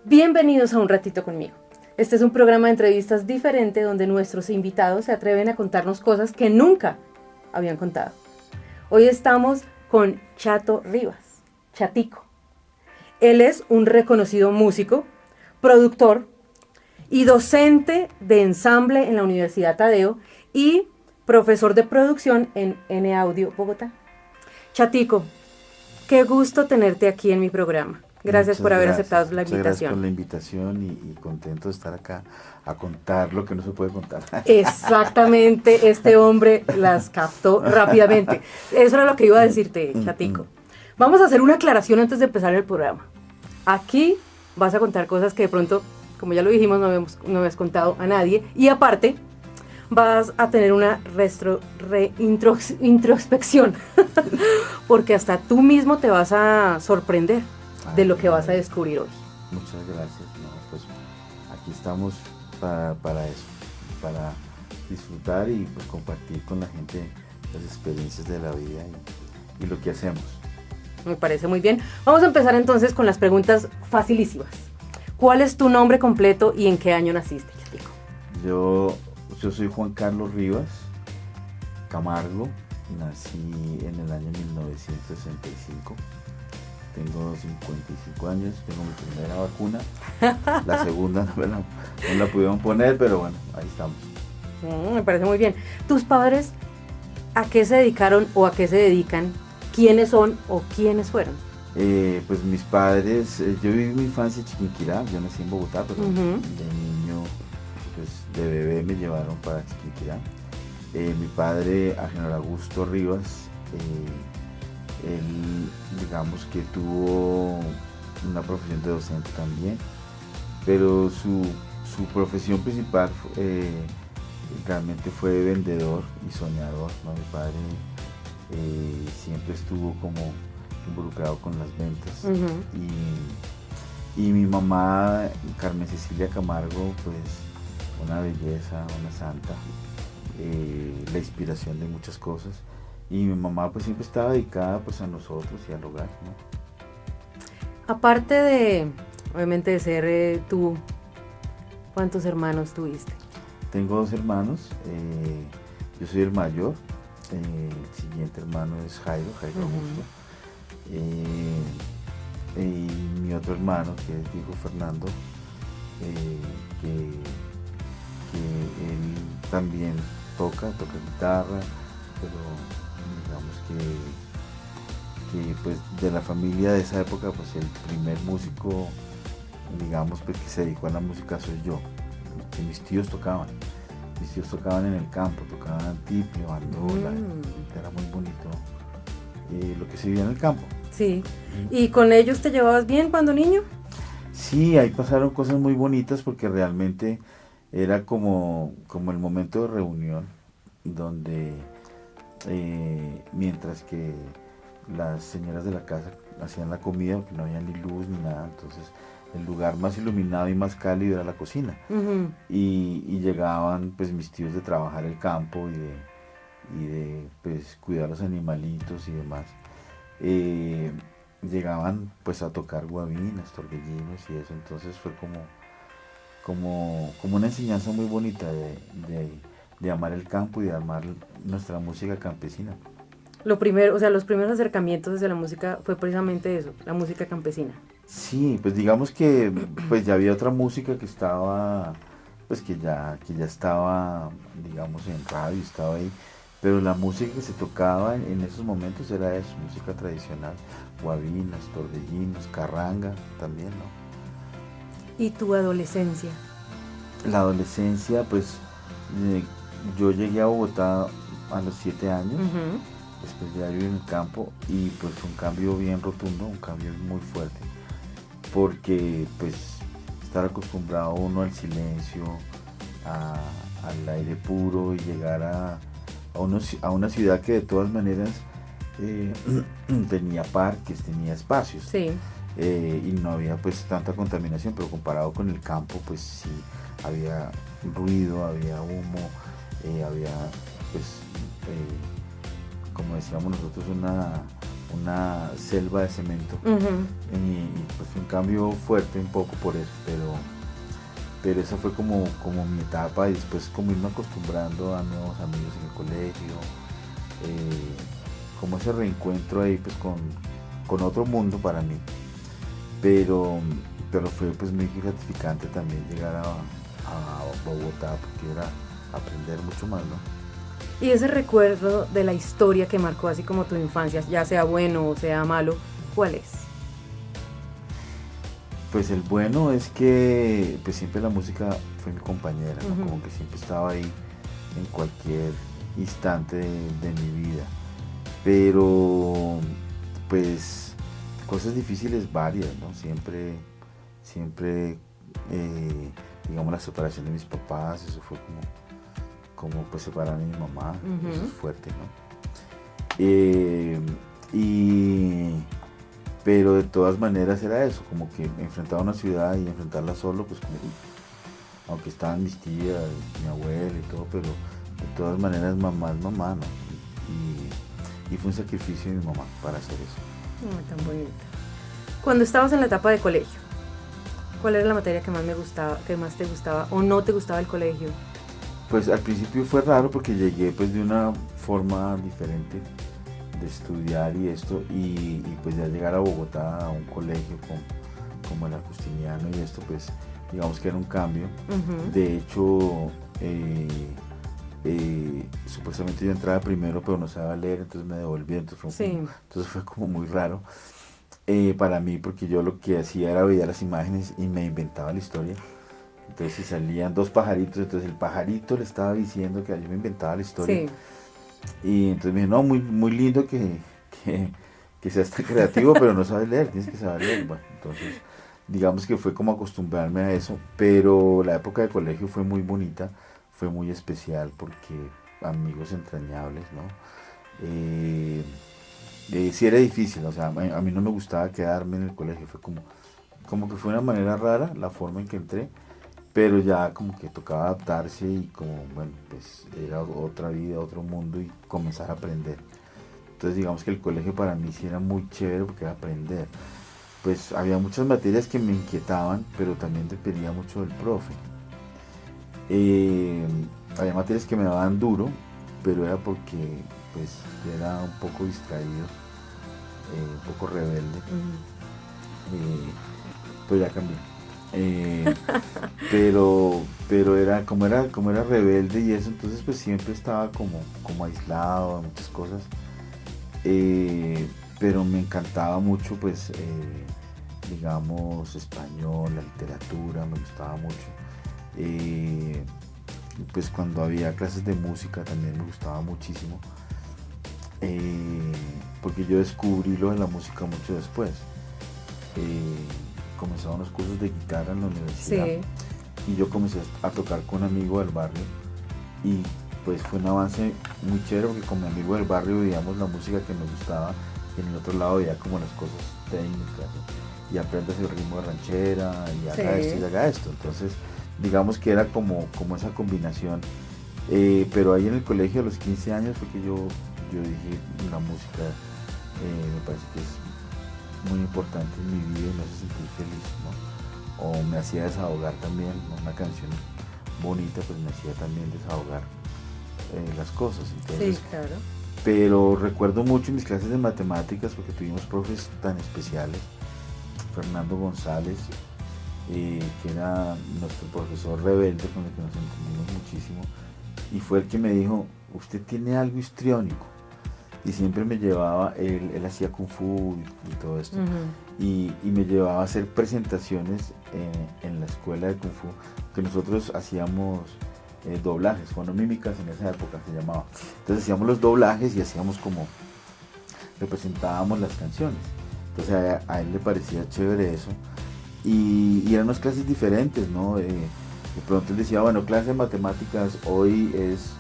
Bienvenidos a Un Ratito Conmigo. Este es un programa de entrevistas diferente donde nuestros invitados se atreven a contarnos cosas que nunca habían contado. Hoy estamos con Chato Rivas, Chatico. Él es un reconocido músico, productor y docente de ensamble en la Universidad Tadeo y profesor de producción en N Audio Bogotá. Chatico, qué gusto tenerte aquí en mi programa. Gracias por haber aceptado la invitación. Gracias por la invitación y contento de estar acá a contar lo que no se puede contar. Exactamente, este hombre las captó rápidamente. Eso era lo que iba a decirte, Chatico. Vamos a hacer una aclaración antes de empezar el programa. Aquí vas a contar cosas que de pronto, como ya lo dijimos, no habías contado a nadie. Y aparte, vas a tener una introspección, porque hasta tú mismo te vas a sorprender de lo que vas a descubrir hoy. Muchas gracias. No, pues aquí estamos para eso, para disfrutar y pues compartir con la gente las experiencias de la vida y lo que hacemos. Me parece muy bien. Vamos a empezar entonces con las preguntas facilísimas. ¿Cuál es tu nombre completo y en qué año naciste, Chatico? Yo soy Juan Carlos Rivas Camargo, nací en el año 1965. Tengo 55 años, tengo mi primera vacuna, la segunda no la pudieron poner, pero bueno, ahí estamos. Me parece muy bien. ¿Tus padres a qué se dedicaron o a qué se dedican? ¿Quiénes son o quiénes fueron? Pues mis padres, yo viví mi infancia en Chiquinquirá, yo nací en Bogotá, pero de niño, pues de bebé me llevaron para Chiquinquirá. Mi padre, Agenor Augusto Rivas, él, digamos que tuvo una profesión de docente también, pero su profesión principal realmente fue vendedor y soñador, ¿no? Mi padre siempre estuvo como involucrado con las ventas. Y mi mamá, Carmen Cecilia Camargo, pues una belleza, una santa, la inspiración de muchas cosas. Y mi mamá pues siempre estaba dedicada pues a nosotros y al hogar, ¿no? Aparte de, obviamente, de ser tú, ¿cuántos hermanos tuviste? Tengo 2 hermanos, yo soy el mayor, el siguiente hermano es Jairo Augusto, y mi otro hermano que es Diego Fernando, que él también toca guitarra, pero digamos que pues de la familia de esa época pues el primer músico, digamos, pues que se dedicó a la música soy yo, que mis tíos tocaban en el campo, tocaban tiple, bandola, era muy bonito lo que se vivía en el campo. Sí, ¿y con ellos te llevabas bien cuando niño? Sí, ahí pasaron cosas muy bonitas porque realmente era como el momento de reunión donde mientras que las señoras de la casa hacían la comida, porque no había ni luz ni nada, entonces el lugar más iluminado y más cálido era la cocina. Y llegaban pues mis tíos de trabajar el campo y de pues cuidar los animalitos y demás. Llegaban pues a tocar guabinas, torbellinos y eso, entonces fue como una enseñanza muy bonita de amar el campo y de amar nuestra música campesina. Lo primero, o sea, los primeros acercamientos hacia la música fue precisamente eso, la música campesina. Sí, pues digamos que pues ya había otra música que estaba, pues que ya estaba, digamos, en radio, estaba ahí, pero la música que se tocaba en esos momentos era eso, música tradicional, guabinas, torbellinos, carranga también, ¿no? ¿Y tu adolescencia? La adolescencia, pues yo llegué a Bogotá a los 7 años, después ya viví en el campo y pues un cambio bien rotundo, un cambio muy fuerte, porque pues estar acostumbrado uno al silencio, al aire puro y llegar a una ciudad que de todas maneras tenía parques, tenía espacios. Sí. Y no había pues tanta contaminación, pero comparado con el campo pues sí había ruido, había humo, había pues decíamos nosotros, una selva de cemento. Y pues fue un cambio fuerte un poco por eso, pero esa fue como mi etapa, y después como irme acostumbrando a nuevos amigos en el colegio, como ese reencuentro ahí pues con otro mundo para mí, pero fue pues muy gratificante también llegar a Bogotá, porque era aprender mucho más, ¿no? Y ese recuerdo de la historia que marcó así como tu infancia, ya sea bueno o sea malo, ¿cuál es? Pues el bueno es que pues siempre la música fue mi compañera, ¿no? Como que siempre estaba ahí en cualquier instante de mi vida. Pero pues cosas difíciles varias, ¿no? Siempre digamos la separación de mis papás, eso fue como pues separar a mi mamá, eso es fuerte, ¿no? Pero de todas maneras era eso, como que enfrentar una ciudad y enfrentarla solo, pues como, aunque estaban mis tías, mi abuela y todo, pero de todas maneras mamá es mamá, ¿no? Y fue un sacrificio de mi mamá para hacer eso. Tan bonito. Cuando estabas en la etapa de colegio, ¿cuál era la materia que más te gustaba o no te gustaba del colegio? Pues al principio fue raro porque llegué pues de una forma diferente de estudiar y esto, y pues ya llegar a Bogotá a un colegio como el Agustiniano y esto, pues digamos que era un cambio. De hecho, supuestamente yo entraba primero pero no sabía leer, entonces me devolví, entonces fue como muy raro para mí, porque yo lo que hacía era ver las imágenes y me inventaba la historia. Entonces si salían dos pajaritos, entonces el pajarito le estaba diciendo que yo me inventaba la historia. Y entonces me dijo, no, muy lindo que seas tan creativo, pero no sabes leer, tienes que saber leer. Bueno, entonces digamos que fue como acostumbrarme a eso, pero la época de colegio fue muy bonita, fue muy especial porque amigos entrañables, ¿no? Sí era difícil, o sea, a mí no me gustaba quedarme en el colegio, fue como que fue una manera rara la forma en que entré, pero ya como que tocaba adaptarse y como, bueno, pues era otra vida, otro mundo y comenzar a aprender. Entonces digamos que el colegio para mí sí era muy chévere porque era aprender. Pues había muchas materias que me inquietaban, pero también dependía mucho del profe. Había materias que me daban duro, pero era porque pues era un poco distraído, un poco rebelde. Pues ya cambié. Pero era como era rebelde y eso, entonces pues siempre estaba como aislado de muchas cosas, pero me encantaba mucho pues digamos español, la literatura me gustaba mucho, pues cuando había clases de música también me gustaba muchísimo, porque yo descubrí lo de la música mucho después. Comenzaban los cursos de guitarra en la universidad, y yo comencé a tocar con un amigo del barrio, y pues fue un avance muy chévere porque con mi amigo del barrio veíamos la música que nos gustaba y en el otro lado veía como las cosas técnicas, ¿no? Y aprendas el ritmo de ranchera y haga esto y haga esto, entonces digamos que era como esa combinación, pero ahí en el colegio a los 15 años fue que yo dije la música me parece que es muy importante en mi vida y me hace sentir feliz, ¿no? O me hacía desahogar también, ¿no? Una canción bonita pues me hacía también desahogar las cosas. Entonces, sí, claro. Pero recuerdo mucho mis clases de matemáticas porque tuvimos profes tan especiales. Fernando González, que era nuestro profesor rebelde con el que nos entendimos muchísimo, y fue el que me dijo, usted tiene algo histriónico. Y siempre me llevaba, él hacía kung fu y todo esto, y me llevaba a hacer presentaciones en la escuela de kung fu, que nosotros hacíamos doblajes, fonomímicas en esa época se llamaba. Entonces hacíamos los doblajes y hacíamos como, representábamos las canciones. Entonces a él le parecía chévere eso, y eran unas clases diferentes, ¿no? De pronto él decía, bueno, clase de matemáticas, hoy es...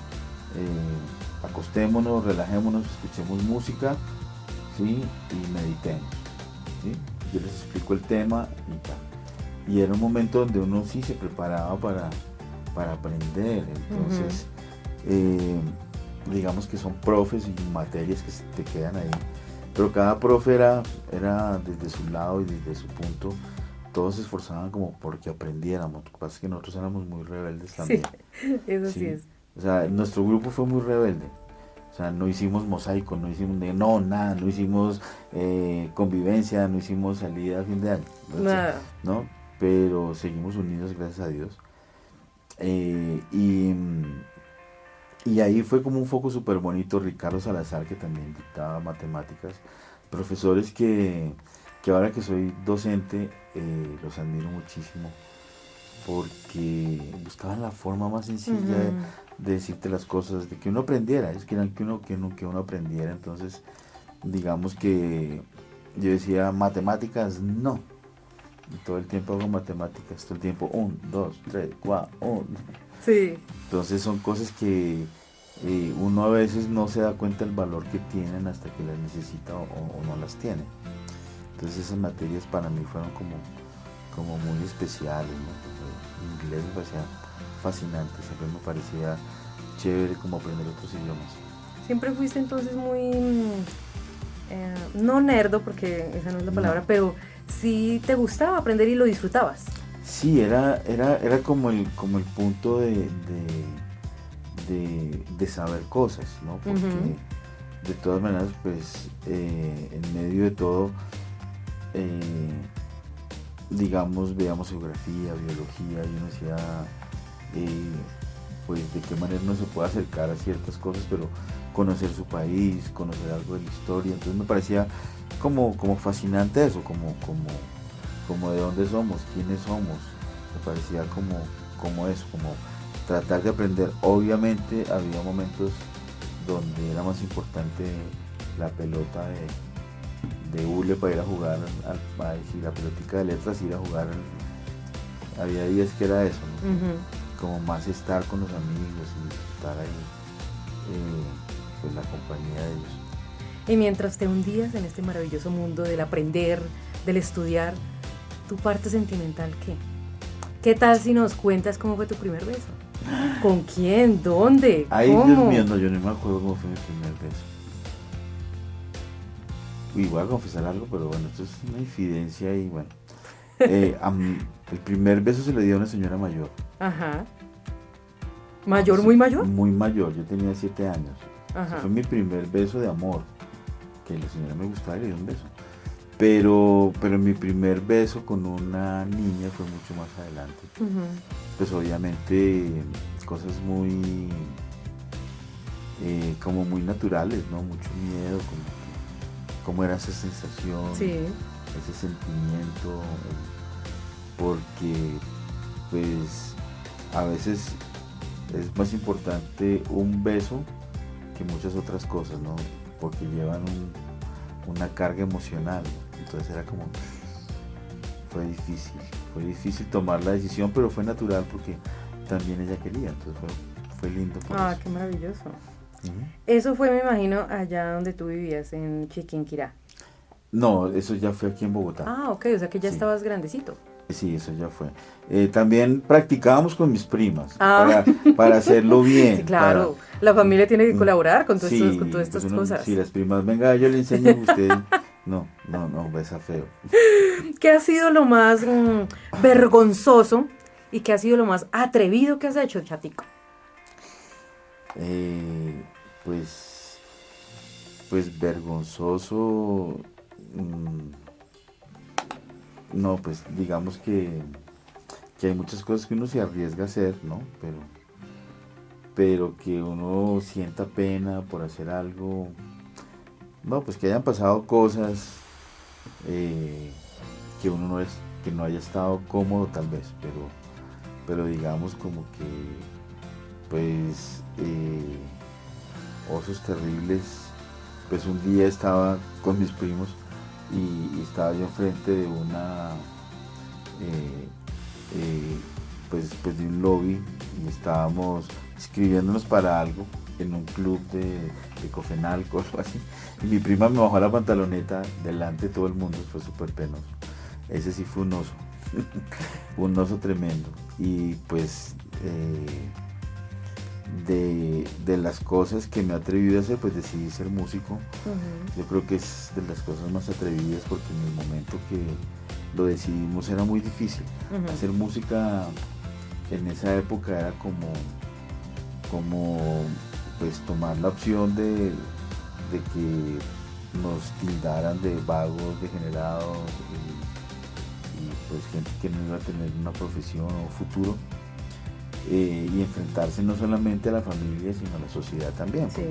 acostémonos, relajémonos, escuchemos música, ¿sí? Y meditemos, ¿sí? Yo les explico el tema y tal. Y era un momento donde uno sí se preparaba para aprender. Entonces, digamos que son profes y materias que se te quedan ahí, pero cada profe era desde su lado y desde su punto, todos se esforzaban como porque aprendiéramos. Lo que pasa es que nosotros éramos muy rebeldes también. Sí, eso sí Sí, es. o sea, nuestro grupo fue muy rebelde. O sea, no hicimos mosaico, no hicimos nada, no hicimos convivencia, no hicimos salida a fin de año, Nada. ¿no? Pero seguimos unidos, gracias a Dios. Y ahí fue como un foco súper bonito. Ricardo Salazar, que también dictaba matemáticas, profesores que ahora que soy docente los admiro muchísimo porque buscaban la forma más sencilla de decirte las cosas, de que uno aprendiera. Ellos querían que uno aprendiera. Entonces, digamos que yo decía, matemáticas, no. Y todo el tiempo hago matemáticas, todo el tiempo, 1, 2, 3, 4, 1. Sí. Entonces son cosas que uno a veces no se da cuenta del valor que tienen hasta que las necesita o no las tiene. Entonces esas materias para mí fueron como muy especiales, ¿no? Inglés me parecía fascinante, siempre me parecía chévere como aprender otros idiomas. Siempre fuiste entonces muy, no nerdo, porque esa no es la palabra, pero sí te gustaba aprender y lo disfrutabas. Sí, era como el punto de saber cosas, ¿no? Porque de todas maneras, pues, en medio de todo, digamos, veíamos geografía, biología, y uno decía, pues, de qué manera uno se puede acercar a ciertas cosas, pero conocer su país, conocer algo de la historia. Entonces me parecía como fascinante eso, como de dónde somos, quiénes somos. Me parecía como eso, como tratar de aprender. Obviamente había momentos donde era más importante la pelota de hule para ir a jugar, a decir, la pelotica de letras, ir a jugar. Había días que era eso, ¿no? Como más estar con los amigos y estar ahí, pues la compañía de ellos. Y mientras te hundías en este maravilloso mundo del aprender, del estudiar, ¿tu parte sentimental qué? ¿Qué tal si nos cuentas cómo fue tu primer beso? ¿Con quién? ¿Dónde? Ay, ¿Cómo? Dios mío, no, yo no me acuerdo cómo fue mi primer beso. Y voy a confesar algo, pero bueno, esto es una infidencia y bueno. El primer beso se le dio a una señora mayor. Ajá. ¿Mayor, muy mayor? Muy mayor, yo tenía 7 años. Ajá. Fue mi primer beso de amor. Que la señora me gustaba y le dio un beso. Pero mi primer beso con una niña fue mucho más adelante. Pues obviamente cosas muy como muy naturales, ¿no? Mucho miedo, como era esa sensación, Sí. ese sentimiento, porque pues a veces es más importante un beso que muchas otras cosas, ¿no? Porque llevan una carga emocional, ¿no? Entonces era como, fue difícil tomar la decisión, pero fue natural porque también ella quería, entonces fue lindo por eso. Qué maravilloso. Eso fue, me imagino, allá donde tú vivías, en Chiquinquirá. No, eso ya fue aquí en Bogotá. Ok, o sea que ya Sí. estabas grandecito. Sí, eso ya fue. También practicábamos con mis primas para hacerlo bien. Sí, claro. La familia tiene que colaborar con, Sí, con todas estas pues cosas. Si las primas, venga, yo le enseño a usted. No, besa feo. ¿Qué ha sido lo más vergonzoso y qué ha sido lo más atrevido que has hecho, Chatico? Pues vergonzoso. No, pues digamos que hay muchas cosas que uno se arriesga a hacer, ¿no? Pero que uno sienta pena por hacer algo. No, pues que hayan pasado cosas que uno que no haya estado cómodo tal vez, pero digamos como que pues osos terribles. Pues un día estaba con mis primos y estaba yo enfrente de una pues de un lobby y estábamos inscribiéndonos para algo en un club de Cofenalco o algo así, y mi prima me bajó la pantaloneta delante de todo el mundo. Fue súper penoso. Ese sí fue un oso un oso tremendo. Y pues de las cosas que me he atrevido a hacer, pues decidí ser músico. Ujú. Yo creo que es de las cosas más atrevidas porque en el momento que lo decidimos era muy difícil. Ujú. Hacer música en esa época era como pues tomar la opción de que nos tildaran de vagos, degenerados y pues gente que no iba a tener una profesión o futuro. Y enfrentarse no solamente a la familia sino a la sociedad también, Sí.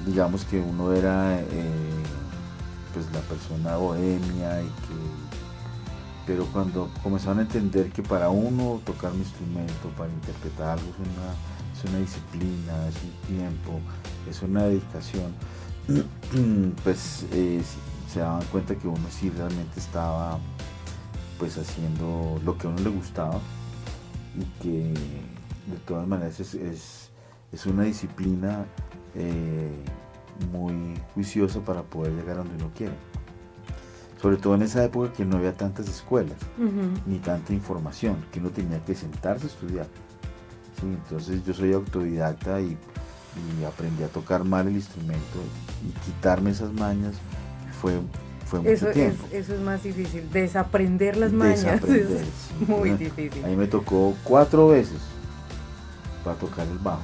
digamos que uno era pues la persona bohemia pero cuando comenzaron a entender que para uno tocar un instrumento, para interpretar algo es una disciplina, es un tiempo, es una dedicación, pues se daban cuenta que uno sí realmente estaba pues haciendo lo que a uno le gustaba y que de todas maneras es una disciplina muy juiciosa para poder llegar a donde uno quiere. Sobre todo en esa época que no había tantas escuelas, Ujú. ni tanta información, que uno tenía que sentarse a estudiar. ¿Sí? Entonces yo soy autodidacta y aprendí a tocar mal el instrumento y quitarme esas mañas fue mucho tiempo. Eso es más difícil, desaprender las mañas. Desaprender, Es sí. muy Entonces, difícil. a mí me tocó 4 veces para tocar el bajo.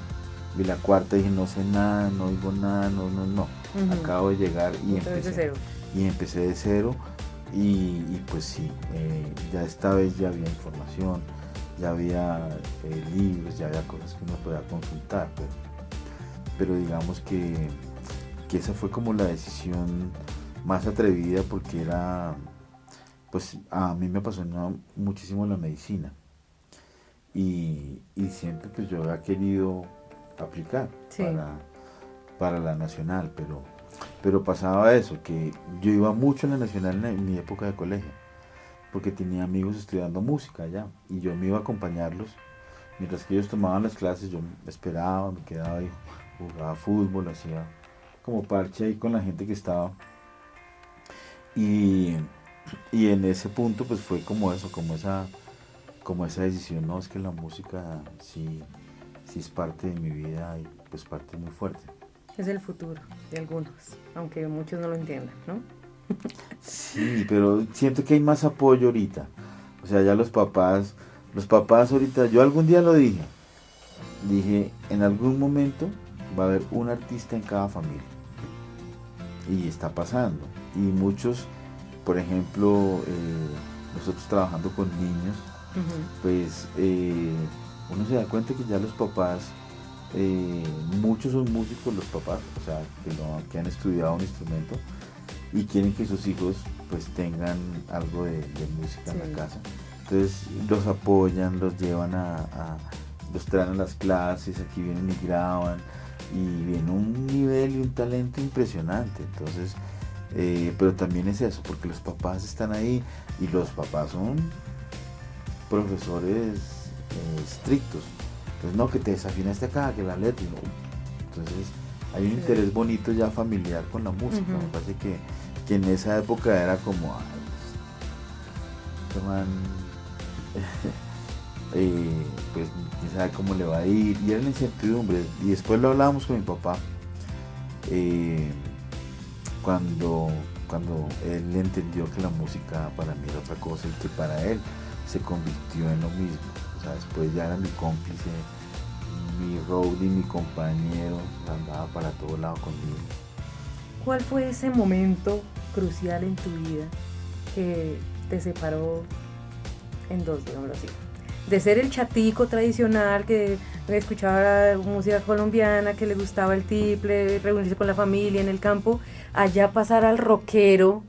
Y la cuarta dije, no sé nada, no oigo nada, no. Ujú. Acabo de llegar y Otra vez de empecé. cero. Y empecé de cero y pues sí, ya esta vez ya había información, ya había libros, ya había cosas que uno podía consultar, pero digamos que esa fue como la decisión más atrevida porque era, pues a mí me apasionaba muchísimo la medicina y siempre pues yo había querido aplicar Sí. para la nacional, pero pasaba eso, que yo iba mucho a la nacional en mi época de colegio, porque tenía amigos estudiando música allá, y yo me iba a acompañarlos, mientras que ellos tomaban las clases, yo esperaba, me quedaba ahí, jugaba fútbol, hacía como parche ahí con la gente que estaba, y en ese punto pues fue como eso, como esa decisión, no, es que la música sí es parte de mi vida y pues parte muy fuerte. Es el futuro de algunos, aunque muchos no lo entiendan, ¿no? Sí, pero siento que hay más apoyo ahorita. O sea, ya los papás ahorita, yo algún día lo dije, en algún momento va a haber un artista en cada familia. Y está pasando. Y muchos, por ejemplo, nosotros trabajando con niños, Ujú. pues uno se da cuenta que ya los papás, muchos son músicos los papás, o sea, que han estudiado un instrumento y quieren que sus hijos pues tengan algo de música Sí. en la casa. Entonces los apoyan, los llevan los traen a las clases, aquí vienen y graban y viene un nivel y un talento impresionante. Entonces, pero también es eso, porque los papás están ahí y los papás son profesores estrictos. Entonces, no, que te desafinaste acá, que la letra, no. Entonces, hay un Sí. interés bonito ya familiar con la música. Ujú. Me parece que en esa época era como, este man, pues quién sabe cómo le va a ir, y era la incertidumbre. Y después lo hablábamos con mi papá, cuando él entendió que la música para mí era otra cosa y que para él se convirtió en lo mismo. O sea, después ya era mi cómplice, mi roadie, mi compañero, andaba para todo lado conmigo. ¿Cuál fue ese momento crucial en tu vida que te separó en dos, digámoslo así? De ser el chatico tradicional que escuchaba música colombiana, que le gustaba el tiple, reunirse con la familia en el campo, allá pasar al rockero.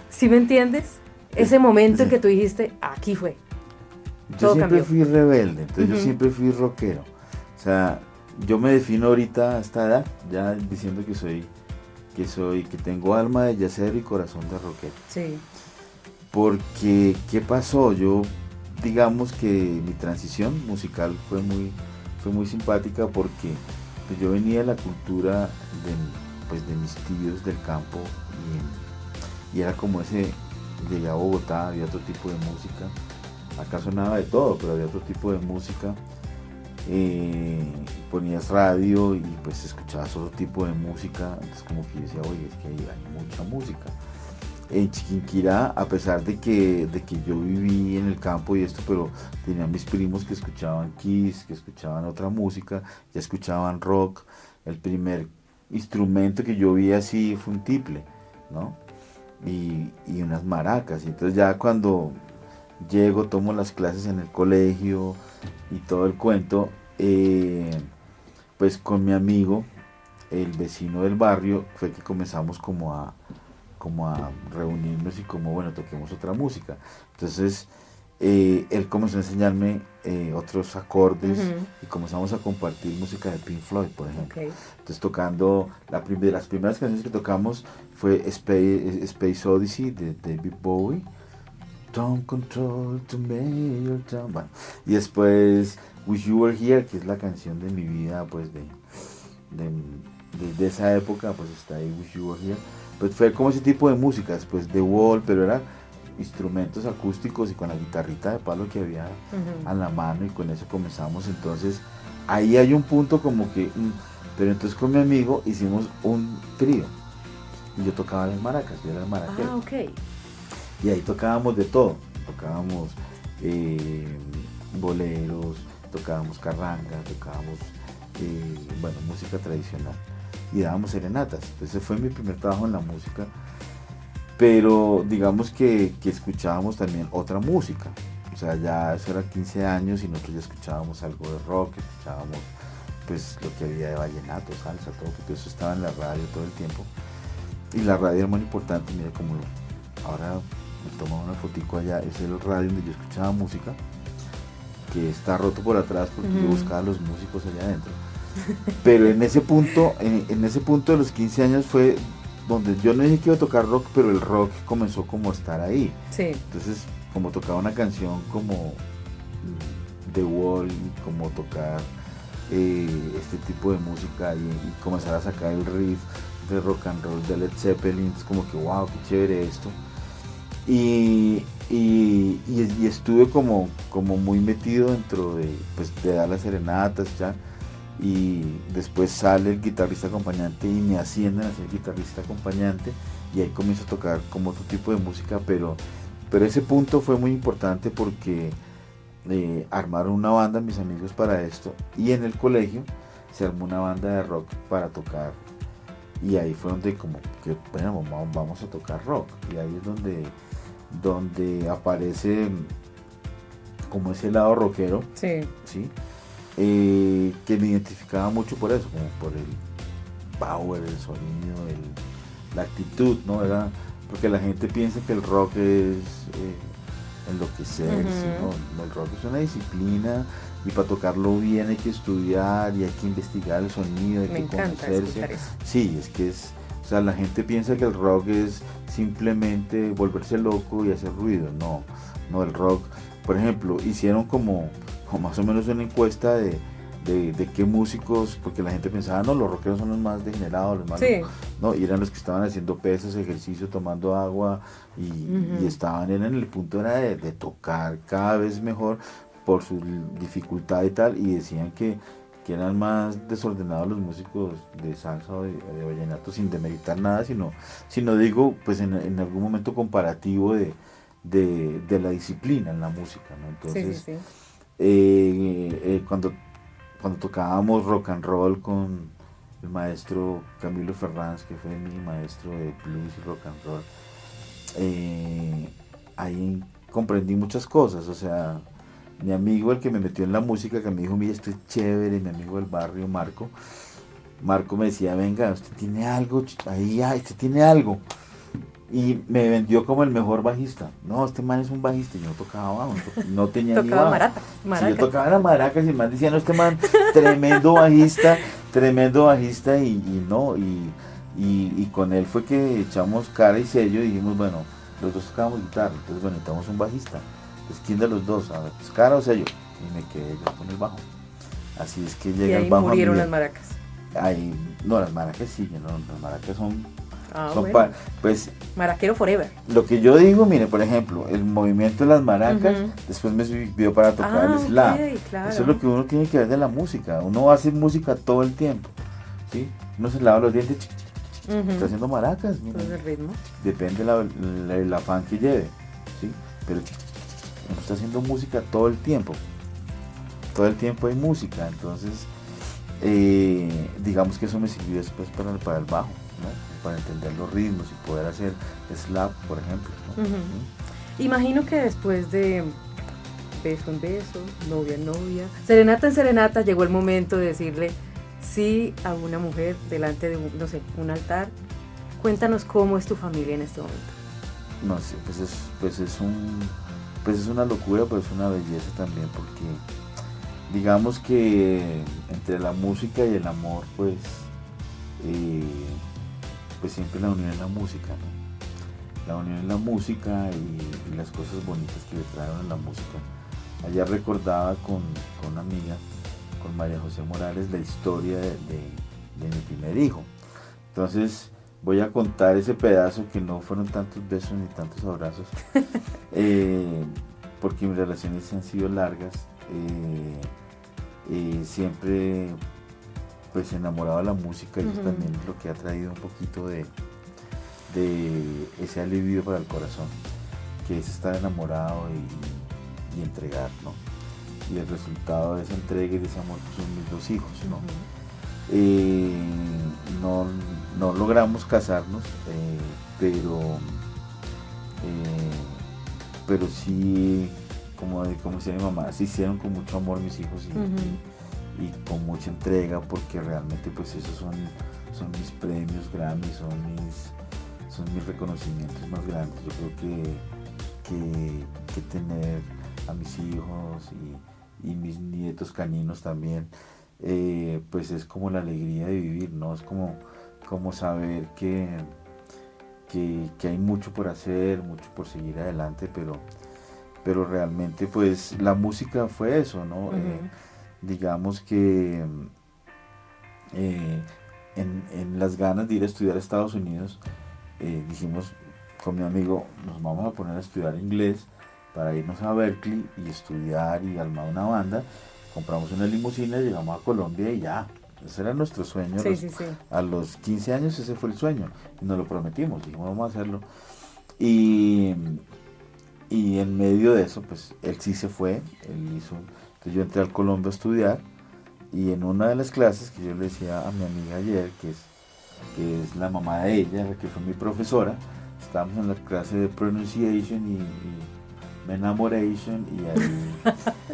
¿Sí me entiendes? Ese momento en que tú dijiste, aquí fue. Yo Todo siempre cambió. fui rebelde, entonces Ujú. yo siempre fui rockero. O sea, yo me defino ahorita a esta edad, ya diciendo que tengo alma de yacero y corazón de rockero. Sí. Porque, ¿qué pasó? Yo, digamos que mi transición musical fue muy simpática porque pues, yo venía de la cultura de mis tíos del campo y era como ese, llegué a Bogotá, había otro tipo de música. Acá sonaba de todo, pero había otro tipo de música ponías radio y pues escuchabas otro tipo de música, entonces como que yo decía, oye, es que hay mucha música. En Chiquinquirá, a pesar de que yo viví en el campo y esto, pero tenía mis primos que escuchaban Kiss, que escuchaban otra música, ya escuchaban rock. El primer instrumento que yo vi así fue un tiple, ¿no? Y unas maracas. Y entonces ya cuando llego, tomo las clases en el colegio y todo el cuento, pues con mi amigo, el vecino del barrio, fue que comenzamos como a reunirnos y como, bueno, toquemos otra música. Entonces, él comenzó a enseñarme otros acordes y comenzamos a compartir música de Pink Floyd, por ejemplo. Okay. Entonces, tocando, las primeras canciones que tocamos fue Space Odyssey de David Bowie, Don't Control to Major Tom. Bueno, y después Wish You Were Here, que es la canción de mi vida, pues de esa época, pues está ahí Wish You Were Here. Pues fue como ese tipo de música, después The Wall, pero era instrumentos acústicos y con la guitarrita de palo que había a la mano, y con eso comenzamos. Entonces ahí hay un punto como que, pero entonces con mi amigo hicimos un trío y yo tocaba las maracas, yo era el maraquero. Okay. Y ahí tocábamos de todo, tocábamos boleros, tocábamos carranga, tocábamos bueno, música tradicional y dábamos serenatas. Entonces fue mi primer trabajo en la música, pero digamos que escuchábamos también otra música, o sea, ya eso era 15 años y nosotros ya escuchábamos algo de rock, escuchábamos pues lo que había de vallenato, salsa, todo, porque eso estaba en la radio todo el tiempo, y la radio era muy importante. Mira, como ahora me tomo una fotico allá, es el radio donde yo escuchaba música, que está roto por atrás porque yo buscaba a los músicos allá adentro. Pero en ese punto de los 15 años fue donde yo no dije que iba a tocar rock, pero el rock comenzó como a estar ahí. Sí. Entonces, como tocaba una canción como The Wall, como tocar este tipo de música y comenzar a sacar el riff de rock and roll de Led Zeppelin, es como que wow, qué chévere esto. Y estuve como muy metido dentro de dar las serenatas ya. Y después sale el guitarrista acompañante y me ascienden a ser guitarrista acompañante, y ahí comienzo a tocar como otro tipo de música, pero ese punto fue muy importante porque armaron una banda mis amigos para esto, y en el colegio se armó una banda de rock para tocar, y ahí fue donde como que bueno, vamos a tocar rock, y ahí es donde aparece como ese lado rockero. Sí. ¿Sí? Que me identificaba mucho por eso, como por el power, el sonido, la actitud, ¿no? Era porque la gente piensa que el rock es enloquecerse, ¿no? El rock es una disciplina, y para tocarlo bien hay que estudiar y hay que investigar el sonido, hay que conocerse. Sí, es que o sea, la gente piensa que el rock es simplemente volverse loco y hacer ruido. No, el rock, por ejemplo, hicieron como más o menos una encuesta de qué músicos, porque la gente pensaba, no, los rockeros son los más degenerados, los más, no, y eran los que estaban haciendo pesas, ejercicio, tomando agua, y estaban en el punto era de tocar cada vez mejor por su dificultad y tal, y decían que eran más desordenados los músicos de salsa o de vallenato, sin demeritar nada, sino digo, pues en algún momento comparativo de la disciplina en la música, ¿no? Entonces, sí. Cuando tocábamos rock and roll con el maestro Camilo Ferranz, que fue mi maestro de blues y rock and roll, ahí comprendí muchas cosas. O sea, mi amigo, el que me metió en la música, que me dijo, mira, esto es chévere, mi amigo del barrio, Marco me decía, venga, usted tiene algo, ahí, usted tiene algo. Y me vendió como el mejor bajista. No, este man es un bajista. Yo no tocaba bajo, no tenía ni bajo. Maracas. Sí, yo tocaba las maracas, y el man decía, no, este man, tremendo bajista, y con él fue que echamos cara y sello y dijimos, bueno, los dos tocábamos guitarra, entonces bueno, necesitamos un bajista. Entonces, ¿quién de los dos? A ver, pues, cara o sello. Y me quedé yo con el bajo. Así es que llega el bajo. Y ahí murieron las maracas. Ahí, no, las maracas siguen, no, las maracas son Bueno. Pues Maraquero forever. lo que yo digo, mire, por ejemplo, el movimiento de las maracas, después me sirvió para tocar el slam. Claro. Eso es lo que uno tiene que ver de la música. Uno hace música todo el tiempo, ¿sí? Uno se lava los dientes, está haciendo maracas, mire. El ritmo. Depende el afán que lleve, ¿sí? Pero uno está haciendo música todo el tiempo. Todo el tiempo hay música, entonces digamos que eso me sirvió después para el bajo, ¿no? Para entender los ritmos y poder hacer slap, por ejemplo, ¿no? Imagino que después de beso en beso, novia en novia, serenata en serenata, llegó el momento de decirle sí a una mujer delante de un altar. Cuéntanos cómo es tu familia en este momento. No sé, pues es una locura, pero es una belleza también, porque digamos que entre la música y el amor, pues siempre la unión es la música, ¿no? La unión es la música y las cosas bonitas que le trajeron a la música. Ayer recordaba con una amiga, con María José Morales, la historia de mi primer hijo. Entonces voy a contar ese pedazo, que no fueron tantos besos ni tantos abrazos, porque mis relaciones han sido largas. Siempre pues enamorado de la música, y eso también es lo que ha traído un poquito de ese alivio para el corazón, que es estar enamorado y entregar, ¿no? Y el resultado de esa entrega y de ese amor son mis dos hijos, ¿no? No logramos casarnos, pero sí, como decía mi mamá, se hicieron con mucho amor mis hijos y con mucha entrega, porque realmente pues esos son mis premios Grammy, son mis reconocimientos más grandes. Yo creo que tener a mis hijos y mis nietos caninos también, pues es como la alegría de vivir, ¿no? Es como saber que hay mucho por hacer, mucho por seguir adelante, pero realmente pues la música fue eso, ¿no? Digamos que en las ganas de ir a estudiar a Estados Unidos, dijimos con mi amigo, nos vamos a poner a estudiar inglés para irnos a Berkeley y estudiar y armar una banda. Compramos una limusina, llegamos a Colombia y ya. Ese era nuestro sueño. Sí. A los 15 años ese fue el sueño. Y nos lo prometimos, dijimos vamos a hacerlo. Y en medio de eso, pues él sí se fue. Entonces yo entré al Colombia a estudiar. Y en una de las clases que yo le decía a mi amiga ayer, que es la mamá de ella, que fue mi profesora, estábamos en la clase de pronunciation y enamoration, y ahí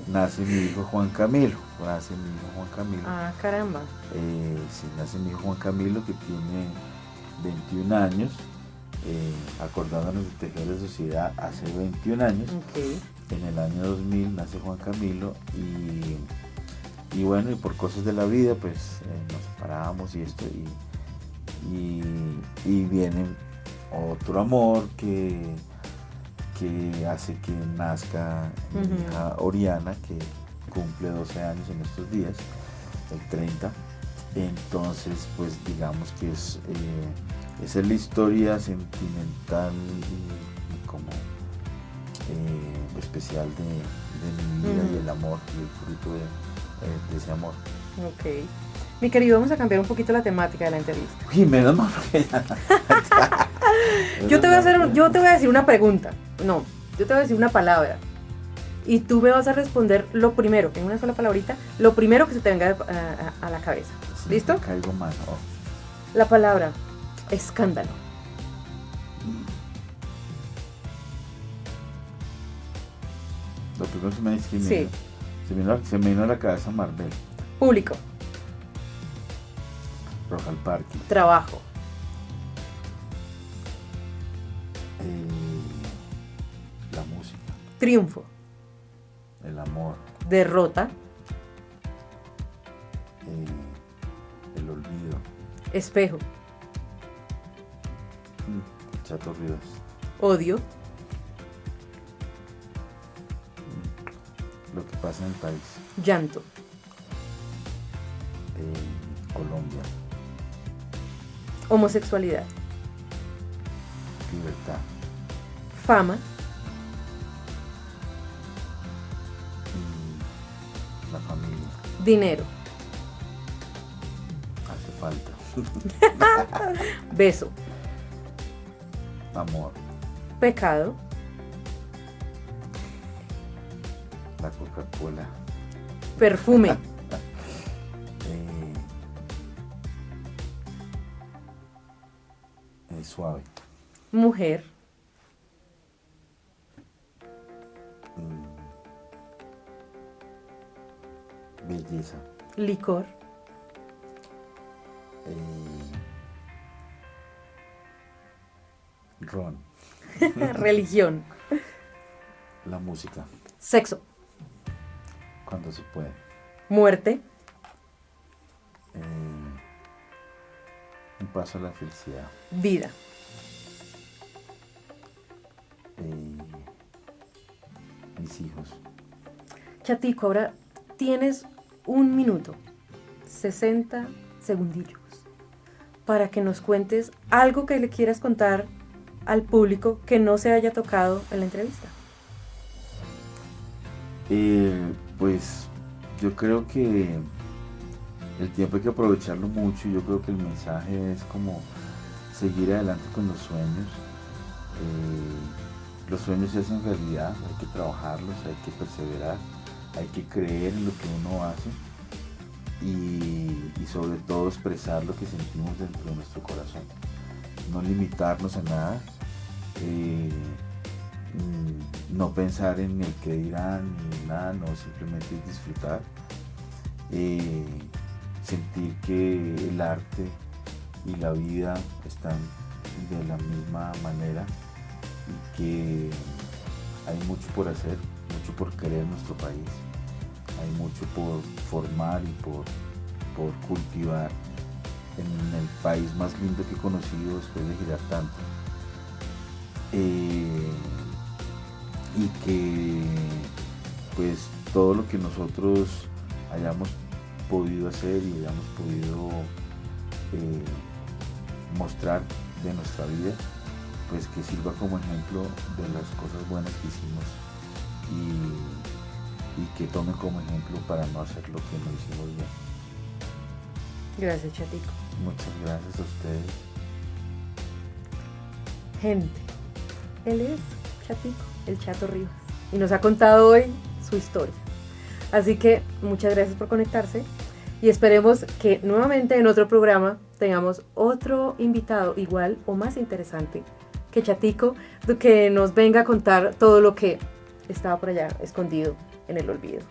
nace mi hijo Juan Camilo. Ah, caramba. Sí, nace mi hijo Juan Camilo, que tiene 21 años, acordándonos de tejer la sociedad hace 21 años. Okay. En el año 2000 nace Juan Camilo y bueno, y por cosas de la vida pues nos separamos y esto, y viene otro amor que hace que nazca mi hija Oriana, que cumple 12 años en estos días, el 30. Entonces pues digamos que esa es la historia sentimental y como especial de mi vida, y el amor y el fruto de ese amor. Ok. Mi querido, vamos a cambiar un poquito la temática de la entrevista. Uy, menos mal. Yo te voy a decir una pregunta. No, yo te voy a decir una palabra. Y tú me vas a responder lo primero, en una sola palabrita, lo primero que se te venga a la cabeza. Sí, ¿Listo? Caigo mal. La palabra escándalo. Lo primero que me dice que Sí. se me vino a la cabeza Marvel, Público. Rock al Parque, Trabajo. la música, Triunfo. el amor, Derrota. el olvido, Espejo. Chato Rivas, Odio. lo que pasa en el país, Llanto. Colombia, Homosexualidad. libertad. Fama. La familia. Dinero. Hace falta. Beso. Amor. Pecado. La Coca-Cola. Perfume. Suave. Mujer. Belleza. Licor. Ron. Religión. La música. Sexo. Cuando se puede. Muerte. Un paso a la felicidad. Vida. Mis hijos. Chatico, ahora tienes 1 minuto, 60 segundillos, para que nos cuentes algo que le quieras contar al público que no se haya tocado en la entrevista. Pues yo creo que el tiempo hay que aprovecharlo mucho. Yo creo que el mensaje es como seguir adelante con los sueños. Los sueños se hacen realidad, hay que trabajarlos, hay que perseverar, hay que creer en lo que uno hace y sobre todo expresar lo que sentimos dentro de nuestro corazón. No limitarnos a nada, no pensar en el que dirán ni nada, no, simplemente disfrutar, sentir que el arte y la vida están de la misma manera y que hay mucho por hacer, mucho por querer nuestro país, hay mucho por formar y por cultivar en el país más lindo que he conocido después de girar tanto. Y que pues todo lo que nosotros hayamos podido hacer y hayamos podido mostrar de nuestra vida, pues que sirva como ejemplo de las cosas buenas que hicimos y que tomen como ejemplo para no hacer lo que no hicimos bien. Gracias, Chatico. Muchas gracias a ustedes. Gente, él es Chatico, el Chato Rivas, y nos ha contado hoy su historia. Así que muchas gracias por conectarse y esperemos que nuevamente en otro programa tengamos otro invitado igual o más interesante que Chatico, que nos venga a contar todo lo que estaba por allá escondido en el olvido.